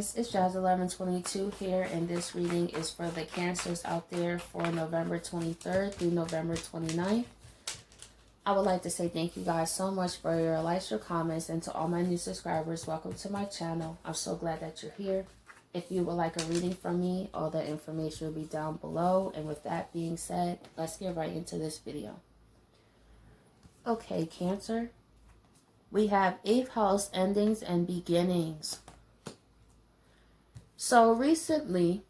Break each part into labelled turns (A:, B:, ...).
A: guys, it's Jazz1122 here, and this reading is for the Cancers out there for November 23rd through November 29th. I would like to say thank you guys so much for your likes, your comments, and to all my new subscribers, welcome to my channel. I'm so glad that you're here. If you would like a reading from me, all the information will be down below. And with that being said, let's get right into this video. Okay, Cancer. We have 8th house endings and beginnings. So recently,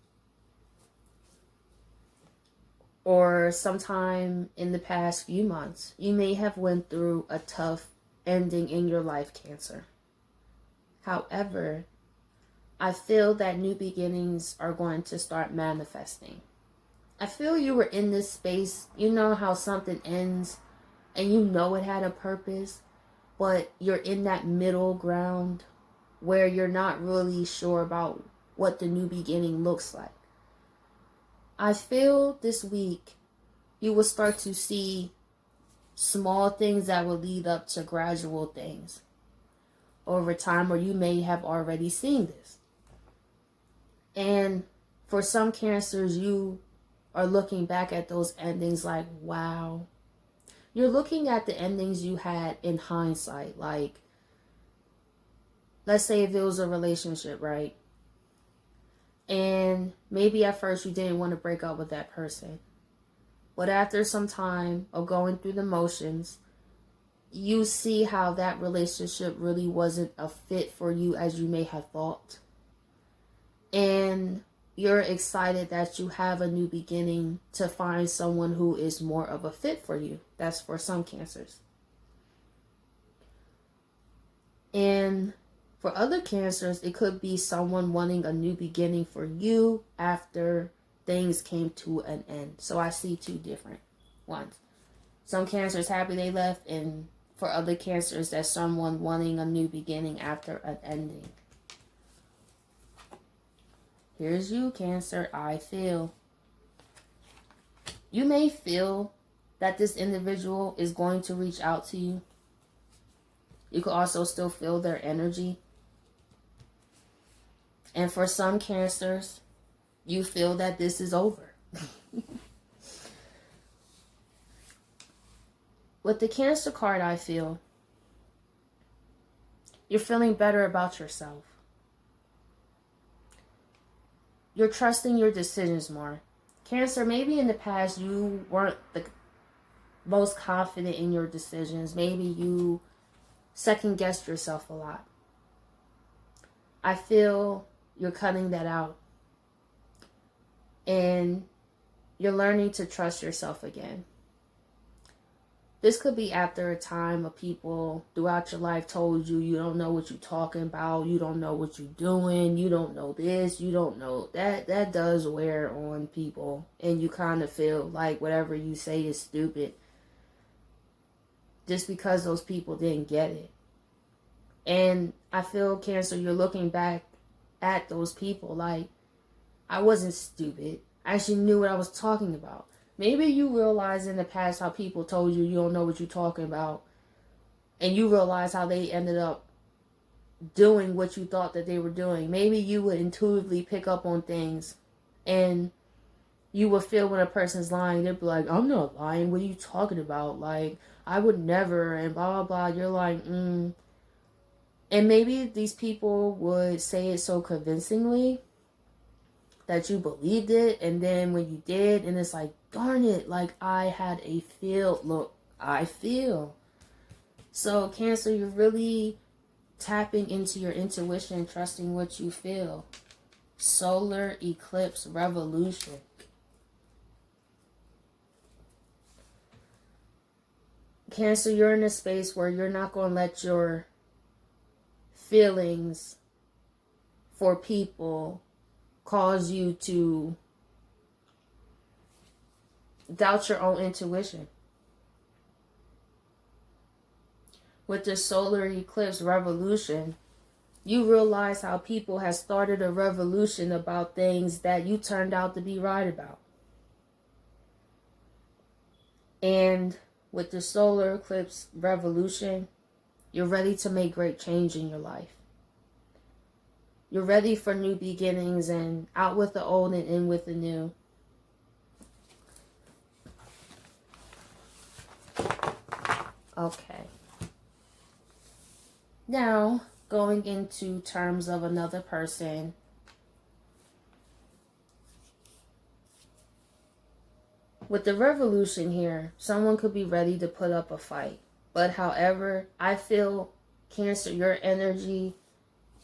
A: or sometime in the past few months, you may have went through a tough ending in your life, Cancer. However, I feel that new beginnings are going to start manifesting. I feel you were in this space. You know how something ends and you know it had a purpose, but you're in that middle ground where you're not really sure about what the new beginning looks like. I feel this week you will start to see small things that will lead up to gradual things over time, or you may have already seen this. And for some Cancers, you are looking back at those endings like, wow. You're looking at the endings you had in hindsight. Like, let's say if it was a relationship, right? And maybe at first you didn't want to break up with that person. But after some time of going through the motions, you see how that relationship really wasn't a fit for you as you may have thought. And you're excited that you have a new beginning to find someone who is more of a fit for you. That's for some Cancers. And for other Cancers, it could be someone wanting a new beginning for you after things came to an end. So I see two different ones. Some Cancers happy they left, and for other Cancers, that's someone wanting a new beginning after an ending. Here's you, Cancer. I feel. You may feel that this individual is going to reach out to you. You could also still feel their energy. And for some Cancers, you feel that this is over. With the Cancer card, I feel you're feeling better about yourself. You're trusting your decisions more. Cancer, maybe in the past you weren't the most confident in your decisions. Maybe you second-guessed yourself a lot. I feel you're cutting that out. And you're learning to trust yourself again. This could be after a time of people throughout your life told you you don't know what you're talking about, you don't know what you're doing, you don't know this, you don't know that. That does wear on people, and you kind of feel like whatever you say is stupid just because those people didn't get it. And I feel, Cancer, you're looking back at those people like, I wasn't stupid. I actually knew what I was talking about. Maybe you realize in the past how people told you you don't know what you're talking about. And you realize how they ended up doing what you thought that they were doing. Maybe you would intuitively pick up on things. And you would feel when a person's lying, they'd be like, I'm not lying. What are you talking about? Like, I would never, and blah, blah, blah. You're like, And maybe these people would say it so convincingly that you believed it, and then when you did, and it's like, darn it, like I had a feel. Look, I feel. So Cancer, you're really tapping into your intuition, trusting what you feel. Solar eclipse revolution. Cancer, you're in a space where you're not going to let your feelings for people cause you to doubt your own intuition. With the solar eclipse revolution, you realize how people have started a revolution about things that you turned out to be right about. And with the solar eclipse revolution, you're ready to make great change in your life. You're ready for new beginnings and out with the old and in with the new. Okay. Now, going into terms of another person. With the revolution here, someone could be ready to put up a fight. But however, I feel, Cancer, your energy,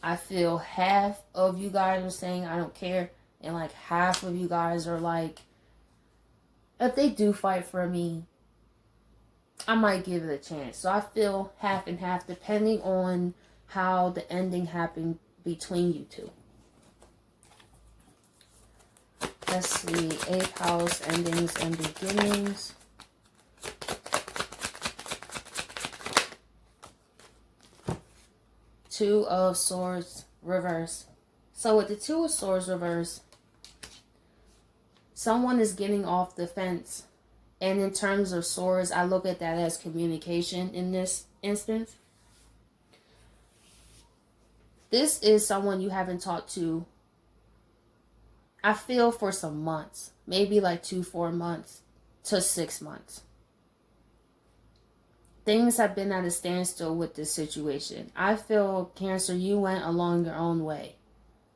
A: I feel half of you guys are saying I don't care. And like half of you guys are like, if they do fight for me, I might give it a chance. So I feel half and half depending on how the ending happened between you two. Let's see, 8th house, endings and beginnings. Two of Swords reverse. So with the Two of Swords reverse, someone is getting off the fence. And in terms of swords, I look at that as communication in this instance. This is someone you haven't talked to, I feel, for some months. Maybe like 4 months to 6 months. Things have been at a standstill with this situation. I feel, Cancer, you went along your own way.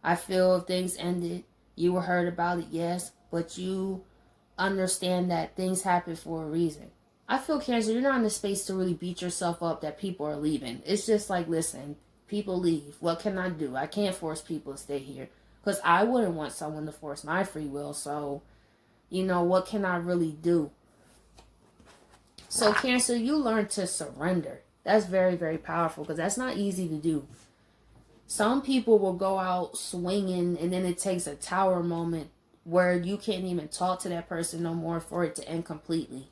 A: I feel if things ended, you were hurt about it, yes, but you understand that things happen for a reason. I feel, Cancer, you're not in the space to really beat yourself up that people are leaving. It's just like, listen, people leave. What can I do? I can't force people to stay here. Because I wouldn't want someone to force my free will. So, you know, what can I really do? So, Cancer, you learn to surrender. That's very, very powerful because that's not easy to do. Some people will go out swinging and then it takes a tower moment where you can't even talk to that person no more for it to end completely.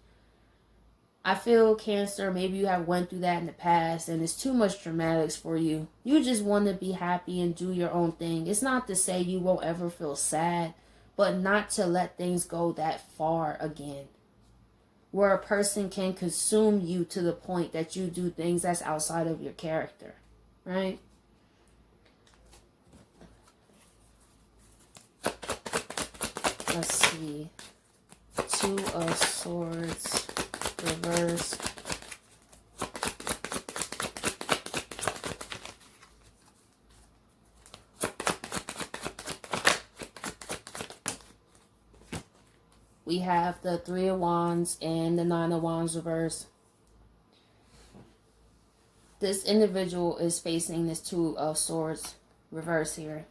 A: I feel, Cancer, maybe you have went through that in the past and it's too much dramatics for you. You just want to be happy and do your own thing. It's not to say you won't ever feel sad, but not to let things go that far again. Where a person can consume you to the point that you do things that's outside of your character. Right? Let's see. Two of Swords reverse. We have the Three of Wands and the Nine of Wands reverse. This individual is facing this Two of Swords reverse here.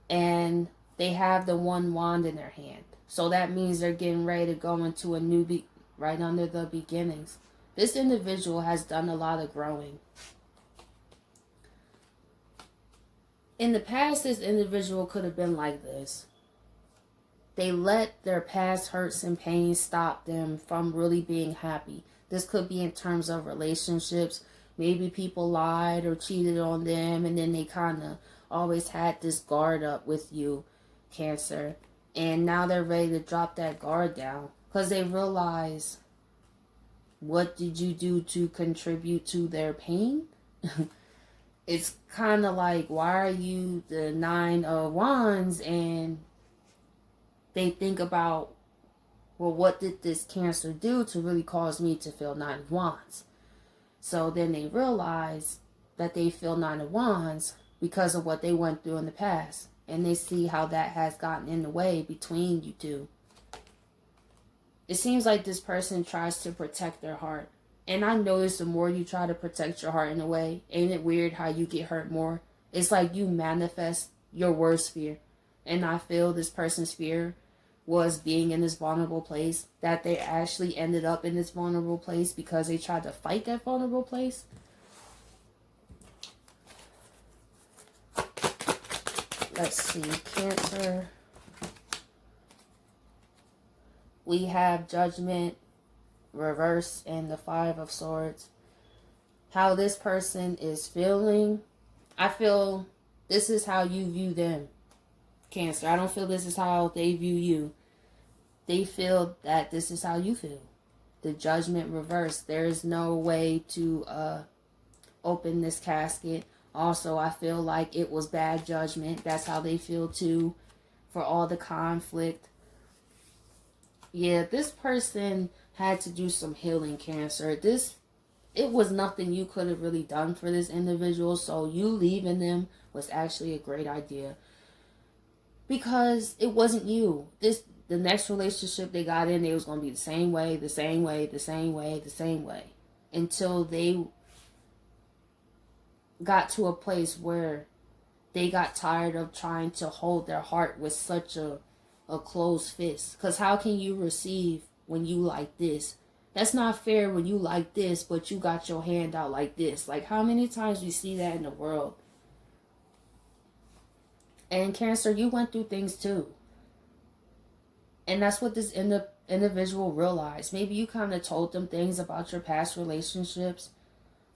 A: And they have the one wand in their hand. So that means they're getting ready to go into a new right under the beginnings. This individual has done a lot of growing. In the past, this individual could have been like this. They let their past hurts and pains stop them from really being happy. This could be in terms of relationships. Maybe people lied or cheated on them and then they kind of always had this guard up with you, Cancer. And now they're ready to drop that guard down because they realize, what did you do to contribute to their pain? It's kind of like, why are you the Nine of Wands? And they think about, well, what did this Cancer do to really cause me to feel Nine of Wands? So then they realize that they feel Nine of Wands because of what they went through in the past. And they see how that has gotten in the way between you two. It seems like this person tries to protect their heart. And I notice the more you try to protect your heart in a way, ain't it weird how you get hurt more? It's like you manifest your worst fear. And I feel this person's fear was being in this vulnerable place, that they actually ended up in this vulnerable place because they tried to fight that vulnerable place. Let's see, Cancer. We have Judgment, reverse, and the Five of Swords. How this person is feeling. I feel this is how you view them, Cancer. I don't feel this is how they view you. They feel that this is how you feel. The Judgment reverse. There is no way to open this casket Also, I feel like it was bad judgment. That's how they feel too, for all the conflict. Yeah, this person had to do some healing, Cancer. It was nothing you could have really done for this individual, so you leaving them was actually a great idea. Because it wasn't you. The next relationship they got in, they was gonna be the same way, the same way, the same way, the same way. Until they got to a place where they got tired of trying to hold their heart with such a closed fist. Because how can you receive when you like this? That's not fair when you like this, but you got your hand out like this. Like, how many times we see that in the world? And Cancer, you went through things too. And that's what this individual realized. Maybe you kind of told them things about your past relationships,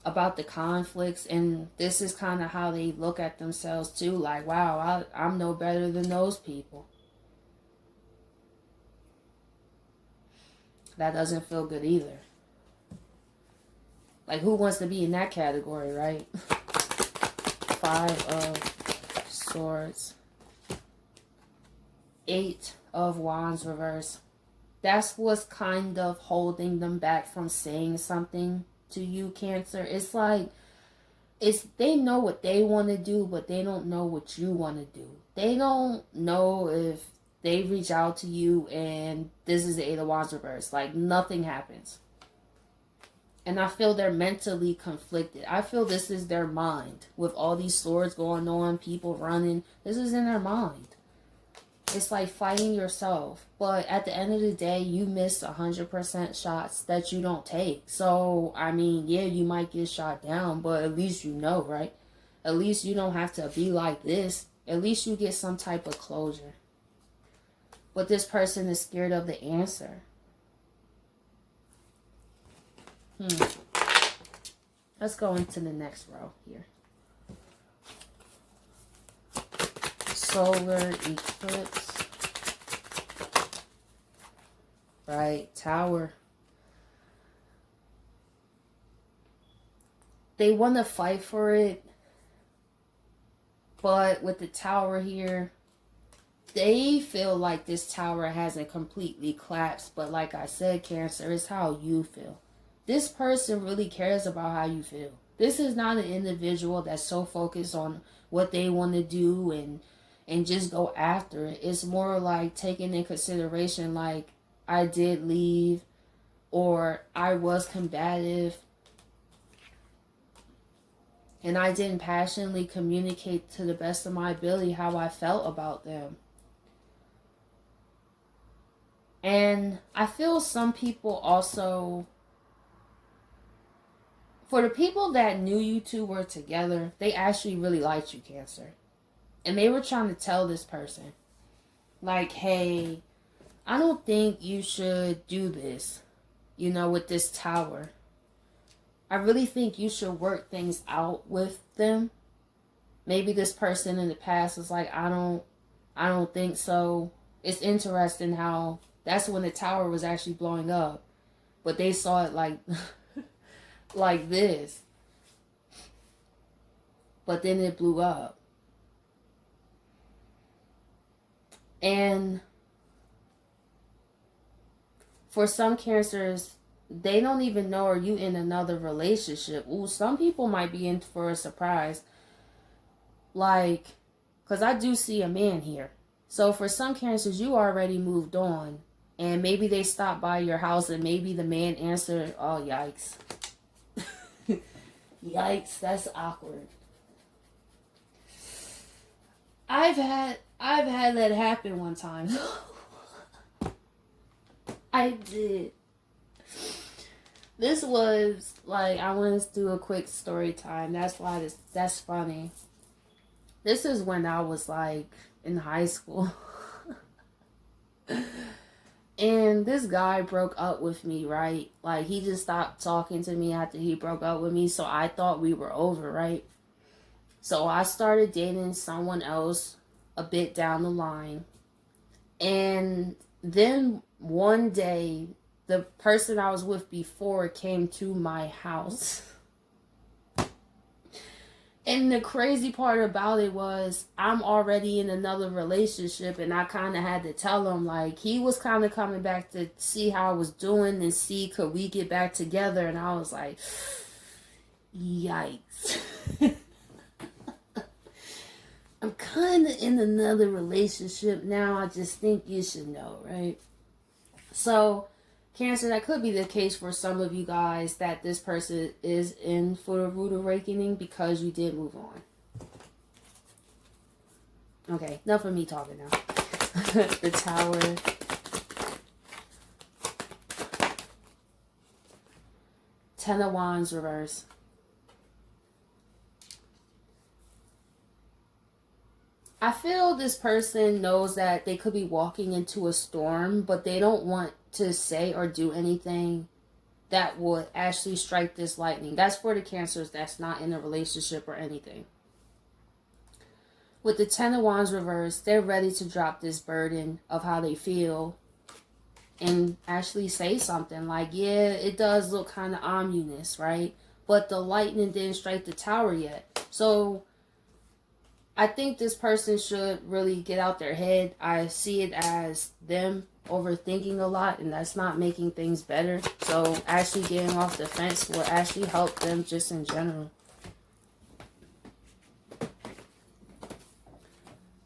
A: about the conflicts, and this is kind of how they look at themselves too. Like, wow, I'm no better than those people. That doesn't feel good either. Like, who wants to be in that category, right? 5 of Swords. 8 of Wands reverse. That's what's kind of holding them back from saying something to you, Cancer. It's like, they know what they want to do, but they don't know what you want to do. They don't know if they reach out to you and this is the 8 of Wands reverse. Like, nothing happens. And I feel they're mentally conflicted. I feel this is their mind. With all these swords going on, people running, this is in their mind. It's like fighting yourself. But at the end of the day, you miss 100% shots that you don't take. So, I mean, yeah, you might get shot down, but at least you know, right? At least you don't have to be like this. At least you get some type of closure. But this person is scared of the answer. Let's go into the next row here. Solar eclipse. Right, Tower. They want to fight for it. But with the Tower here, they feel like this tower hasn't completely collapsed. But like I said, Cancer, it's how you feel. This person really cares about how you feel. This is not an individual that's so focused on what they want to do and just go after it. It's more like taking in consideration, like, I did leave, or I was combative, and I didn't passionately communicate to the best of my ability how I felt about them. And I feel some people also, for the people that knew you two were together, they actually really liked you, Cancer. And they were trying to tell this person, like, hey, I don't think you should do this, with this tower. I really think you should work things out with them. Maybe this person in the past was like, I don't think so. It's interesting how that's when the tower was actually blowing up. But they saw it like like this. But then it blew up. And for some Cancers, they don't even know, are you in another relationship? Ooh, some people might be in for a surprise. Like, because I do see a man here. So for some Cancers, you already moved on. And maybe they stopped by your house and maybe the man answered, oh, yikes. Yikes, that's awkward. I've had that happen one time. I did. This was like, I wanted to do a quick story time. That's funny. This is when I was like in high school. And this guy broke up with me, right? Like, he just stopped talking to me after he broke up with me. So I thought we were over, right? So I started dating someone else a bit down the line. And then one day, the person I was with before came to my house. And the crazy part about it was I'm already in another relationship, and I kind of had to tell him, like, he was kind of coming back to see how I was doing and see could we get back together, and I was like, yikes. I'm kind of in another relationship now. I just think you should know, right? So, Cancer, that could be the case for some of you guys, that this person is in for a rude awakening because you did move on. Okay, enough of me talking now. The Tower. Ten of Wands reverse. I feel this person knows that they could be walking into a storm, but they don't want to say or do anything that would actually strike this lightning. That's for the Cancers that's not in a relationship or anything. With the Ten of Wands reverse, they're ready to drop this burden of how they feel and actually say something like, yeah, it does look kind of ominous, right? But the lightning didn't strike the Tower yet. So I think this person should really get out their head. I see it as them overthinking a lot, and that's not making things better. So actually getting off the fence will actually help them just in general.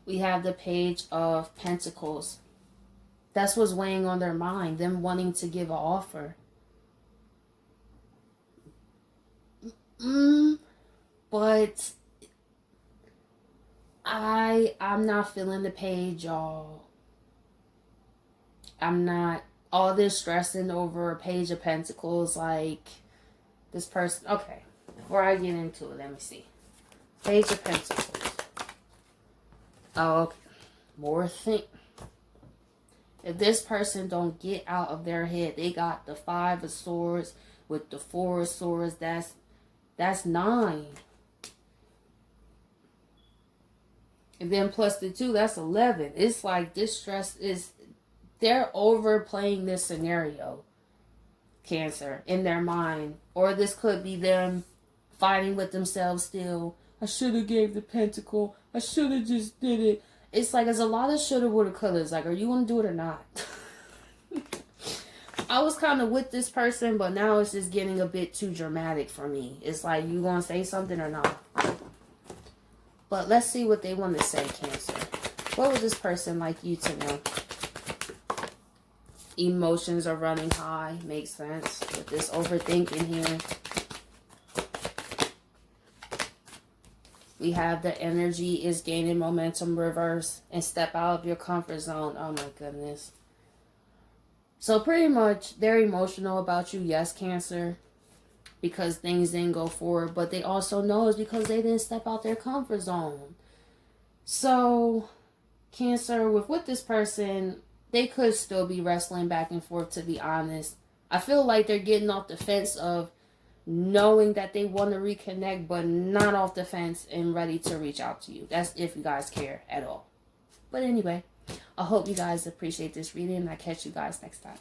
A: We have the Page of Pentacles. That's what's weighing on their mind, them wanting to give an offer. But I'm not feeling the page, y'all. I'm not. All this stressing over a Page of Pentacles, like this person. Okay, before I get into it, let me see. Page of Pentacles. Oh, okay. More thing. If this person don't get out of their head, they got the Five of Swords with the Four of Swords. That's 9. And then plus the 2, that's 11. It's like this stress is, they're overplaying this scenario, Cancer, in their mind. Or this could be them fighting with themselves still. I should have gave the pentacle. I should have just did it. It's like there's a lot of shoulda, woulda, couldas. Like, are you going to do it or not? I was kind of with this person, but now it's just getting a bit too dramatic for me. It's like, you going to say something or not? But let's see what they want to say, Cancer. What would this person like you to know? Emotions are running high. Makes sense with this overthinking here. We have the energy is gaining momentum reverse and step out of your comfort zone. Oh my goodness. So pretty much they're emotional about you, yes, Cancer, because things didn't go forward, but they also know it's because they didn't step out their comfort zone. So Cancer, with this person, they could still be wrestling back and forth, to be honest. I feel like they're getting off the fence of knowing that they want to reconnect, but not off the fence and ready to reach out to you. That's if you guys care at all. But anyway, I hope you guys appreciate this reading, and I'll catch you guys next time.